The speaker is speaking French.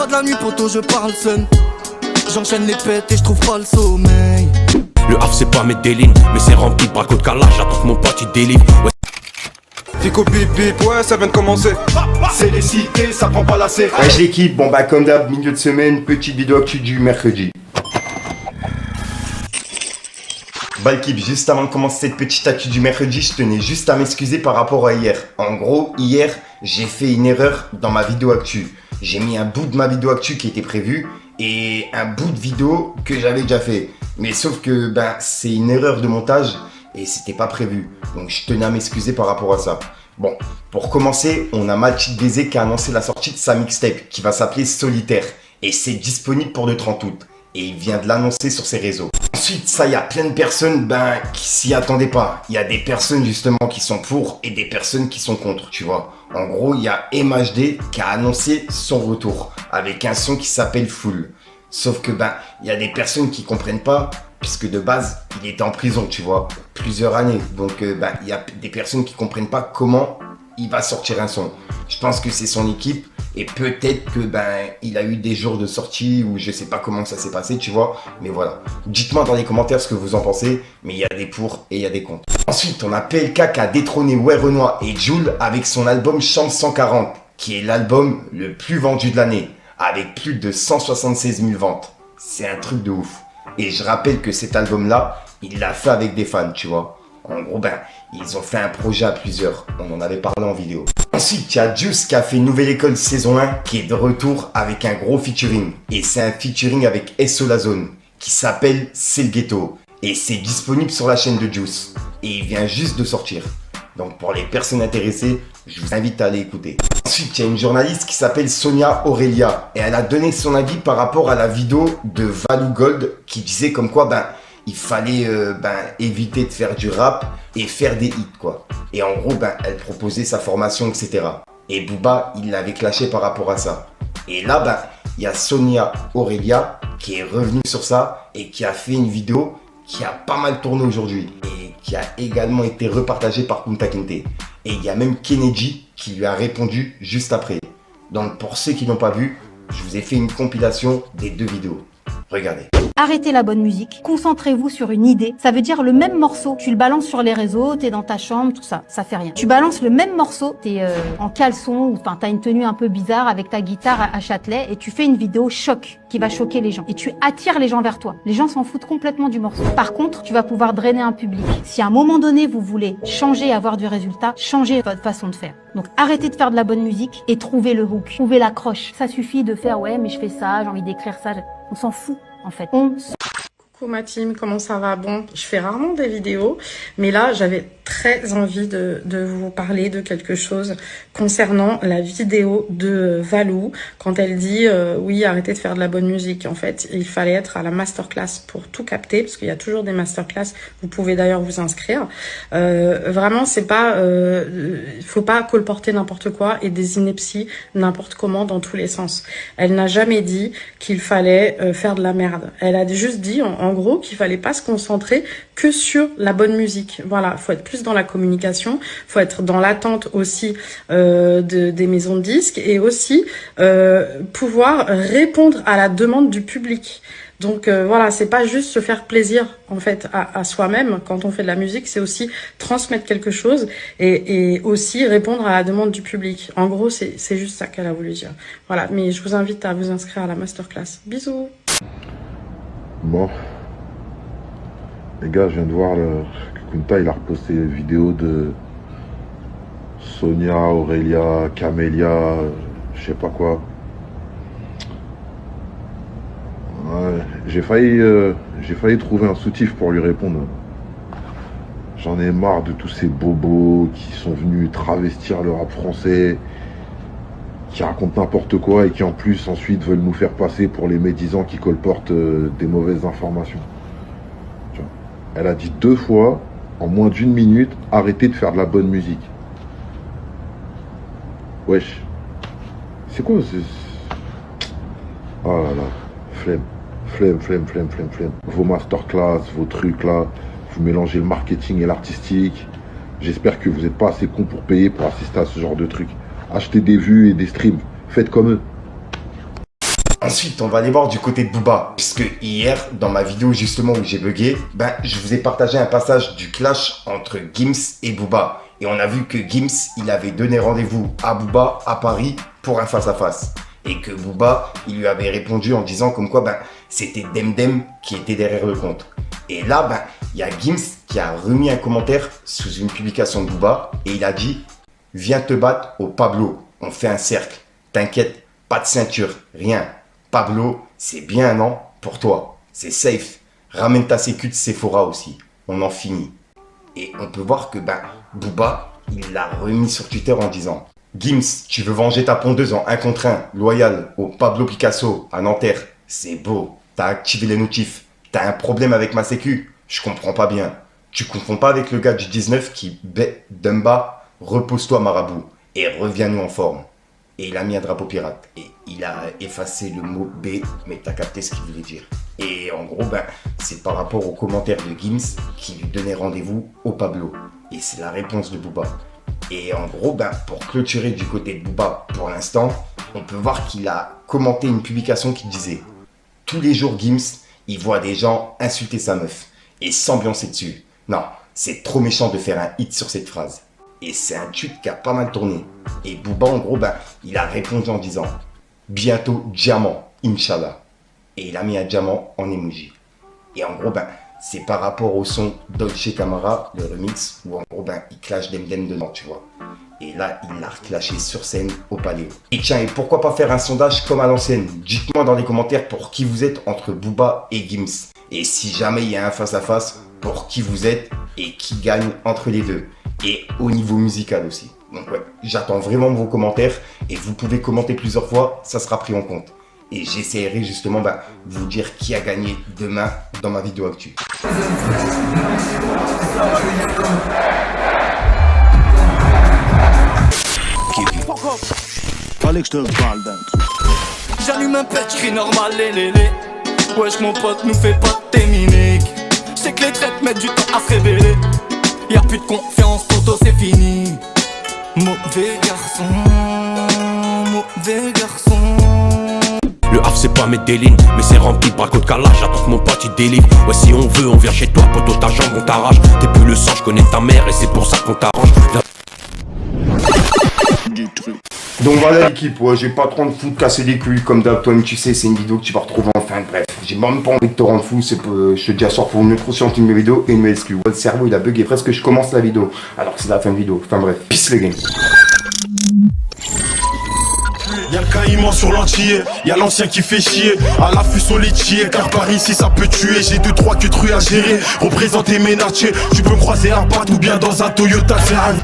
de la nuit, poto, je parle seul. J'enchaîne les pètes et je trouve pas le sommeil. Le Havre c'est pas Medellin, mais c'est rempli de braco de calage. J'attends que mon pote il délivre. Ouais. Fico bip bip, ouais ça vient de commencer. C'est les cités, ça prend pas la C. Wesh l'équipe, bon bah comme d'hab, milieu de semaine, petite vidéo actu du mercredi. Bah l'équipe, juste avant de commencer cette petite actu du mercredi, je tenais juste à m'excuser par rapport à hier. En gros, hier, j'ai fait une erreur dans ma vidéo actu. J'ai mis un bout de ma vidéo actu qui était prévu et un bout de vidéo que j'avais déjà fait. Mais sauf que ben c'est une erreur de montage et c'était pas prévu. Donc je tenais à m'excuser par rapport à ça. Bon, pour commencer, on a Mathilde Bézé qui a annoncé la sortie de sa mixtape qui va s'appeler Solitaire. Et c'est disponible pour le 30 août. Et il vient de l'annoncer sur ses réseaux. Ensuite, ça, il y a plein de personnes qui s'y attendaient pas. Il y a des personnes justement qui sont pour et des personnes qui sont contre, tu vois. En gros, il y a MHD qui a annoncé son retour avec un son qui s'appelle Full. Sauf que il y a des personnes qui comprennent pas puisque de base, il était en prison, tu vois, plusieurs années. Donc, il y a des personnes qui comprennent pas comment il va sortir un son. Je pense que c'est son équipe et peut-être que il a eu des jours de sortie ou je sais pas comment ça s'est passé, tu vois. Mais voilà. Dites-moi dans les commentaires ce que vous en pensez, mais il y a des pour et il y a des contre. Ensuite, on a PLK qui a détrôné Ouais Renoir et Jul avec son album Chambre 140, qui est l'album le plus vendu de l'année, avec plus de 176 000 ventes. C'est un truc de ouf. Et je rappelle que cet album-là, il l'a fait avec des fans, tu vois. En gros, ils ont fait un projet à plusieurs. On en avait parlé en vidéo. Ensuite, il y a Juice qui a fait Nouvelle École saison 1 qui est de retour avec un gros featuring. Et c'est un featuring avec SO La Zone qui s'appelle C'est le Ghetto. Et c'est disponible sur la chaîne de Juice. Et il vient juste de sortir. Donc pour les personnes intéressées, je vous invite à aller écouter. Ensuite, il y a une journaliste qui s'appelle Sonia Aurelia. Et elle a donné son avis par rapport à la vidéo de Valou Gold qui disait comme quoi il fallait éviter de faire du rap et faire des hits, quoi. Et en gros, elle proposait sa formation, etc. Et Booba, il l'avait clashé par rapport à ça. Et là, il y a Sonia Aurelia qui est revenue sur ça et qui a fait une vidéo qui a pas mal tourné aujourd'hui et qui a également été repartagée par Kunta Kinte. Et il y a même Kennedy qui lui a répondu juste après. Donc pour ceux qui n'ont pas vu, je vous ai fait une compilation des deux vidéos. Regardez. Arrêtez la bonne musique, concentrez-vous sur une idée. Ça veut dire le même morceau, tu le balances sur les réseaux, t'es dans ta chambre, tout ça, ça fait rien. Tu balances le même morceau, t'es en caleçon, ou t'as une tenue un peu bizarre avec ta guitare à Châtelet, et tu fais une vidéo choc qui va choquer les gens. Et tu attires les gens vers toi. Les gens s'en foutent complètement du morceau. Par contre, tu vas pouvoir drainer un public. Si à un moment donné, vous voulez changer, avoir du résultat, changez votre façon de faire. Donc arrêtez de faire de la bonne musique et trouvez le hook, trouvez l'accroche. Ça suffit de faire ouais mais je fais ça, j'ai envie d'écrire ça. On s'en fout en fait. Coucou ma team, comment ça va? Bon, je fais rarement des vidéos, mais là j'avais très envie de vous parler de quelque chose concernant la vidéo de Valou quand elle dit oui arrêtez de faire de la bonne musique. En fait il fallait être à la masterclass pour tout capter parce qu'il y a toujours des masterclass, vous pouvez d'ailleurs vous inscrire. Vraiment c'est pas il faut pas colporter n'importe quoi et des inepties n'importe comment dans tous les sens. Elle n'a jamais dit qu'il fallait faire de la merde, elle a juste dit en gros qu'il fallait pas se concentrer que sur la bonne musique. Voilà, faut être plus dans la communication, faut être dans l'attente aussi des maisons de disques et aussi pouvoir répondre à la demande du public. Donc voilà, c'est pas juste se faire plaisir en fait à soi-même quand on fait de la musique, c'est aussi transmettre quelque chose et aussi répondre à la demande du public. En gros, c'est juste ça qu'elle a voulu dire. Voilà, mais je vous invite à vous inscrire à la masterclass. Bisous. Bon, les gars, je viens de voir que Kunta il a reposté une vidéo de Sonia, Aurelia, Camélia, je sais pas quoi. Ouais, j'ai failli trouver un soutif pour lui répondre. J'en ai marre de tous ces bobos qui sont venus travestir le rap français, qui racontent n'importe quoi et qui en plus ensuite veulent nous faire passer pour les médisants qui colportent des mauvaises informations. Tu vois. Elle a dit 2 fois, en moins d'1 minute, arrêtez de faire de la bonne musique. Wesh. C'est quoi Oh là là, flemme. Flemme. Vos masterclass, vos trucs là, vous mélangez le marketing et l'artistique. J'espère que vous n'êtes pas assez con pour payer pour assister à ce genre de trucs. Achetez des vues et des streams, faites comme eux. Ensuite, on va aller voir du côté de Booba. Puisque hier, dans ma vidéo justement où j'ai bugué, je vous ai partagé un passage du clash entre Gims et Booba. Et on a vu que Gims, il avait donné rendez-vous à Booba à Paris pour un face-à-face. Et que Booba, il lui avait répondu en disant comme quoi c'était Demdem qui était derrière le compte. Et là, il y a Gims qui a remis un commentaire sous une publication de Booba et il a dit « Viens te battre au Pablo, on fait un cercle. T'inquiète, pas de ceinture, rien. Pablo, c'est bien un an pour toi. C'est safe. Ramène ta sécu de Sephora aussi. On en finit. » Et on peut voir que Booba, il l'a remis sur Twitter en disant « Gims, tu veux venger ta pondeuse en 1 contre 1, loyal au Pablo Picasso à Nanterre. C'est beau. T'as activé les notifs. T'as un problème avec ma sécu. Je comprends pas bien. Tu confonds pas avec le gars du 19 qui Dumba, repose-toi marabout et reviens-nous en forme. » Et il a mis un drapeau pirate. Et il a effacé le mot B, mais t'as capté ce qu'il voulait dire. Et en gros, c'est par rapport aux commentaires de Gims qui lui donnait rendez-vous au Pablo. Et c'est la réponse de Booba. Et en gros, pour clôturer du côté de Booba, pour l'instant, on peut voir qu'il a commenté une publication qui disait « Tous les jours, Gims, il voit des gens insulter sa meuf et s'ambiancer dessus. Non, c'est trop méchant de faire un hit sur cette phrase. » Et c'est un tweet qui a pas mal tourné. Et Booba, en gros, il a répondu en disant « Bientôt, diamant, Inch'Allah. » Et il a mis un diamant en emoji. Et en gros, c'est par rapport au son Dolce Camara, le remix, où en gros, il clash Demdem dedans, tu vois. Et là, il l'a reclashé sur scène au Paléo. Et tiens, et pourquoi pas faire un sondage comme à l'ancienne? Dites-moi dans les commentaires pour qui vous êtes entre Booba et Gims. Et si jamais il y a un face-à-face, pour qui vous êtes et qui gagne entre les deux. Et au niveau musical aussi. Donc ouais, j'attends vraiment vos commentaires et vous pouvez commenter plusieurs fois, ça sera pris en compte. Et j'essaierai justement de vous dire qui a gagné demain dans ma vidéo actu. Fallait que je te parle d'un truc. J'allume un pet, j'crie normal, lélé. Wesh mon pote, nous fais pas de tes mimiques. J'sais que les traites mettent du temps à se révéler. Y'a plus de confiance, photo c'est fini. Mauvais garçon, mauvais garçon. Le Havre c'est pas Medellin, mais c'est rempli de bracos de calage. J'attends que mon pote il délivre. Ouais si on veut, on vient chez toi, poto ta jambe, on t'arrache. T'es plus le sang, je connais ta mère et c'est pour ça qu'on t'arrange. Donc voilà l'équipe, ouais, j'ai pas trop de fou de casser les couilles comme d'hab, toi tu sais, c'est une vidéo que tu vas retrouver en fin de bref. J'ai même pas envie de te rendre fou, je te dis à soir pour une autre science une vidéo et une nouvelle exclue. Le cerveau il a bugué presque que je commence la vidéo, alors que c'est la fin de vidéo. Enfin bref, peace les gars. Y'a le caïman sur l'antillais, y'a l'ancien qui fait chier. À l'affût sur les tiers, car par ici ça peut tuer. J'ai 2-3 que trucs à gérer, représenter mes natchés. Tu peux me croiser à Bat ou bien dans un Toyota Ferrari.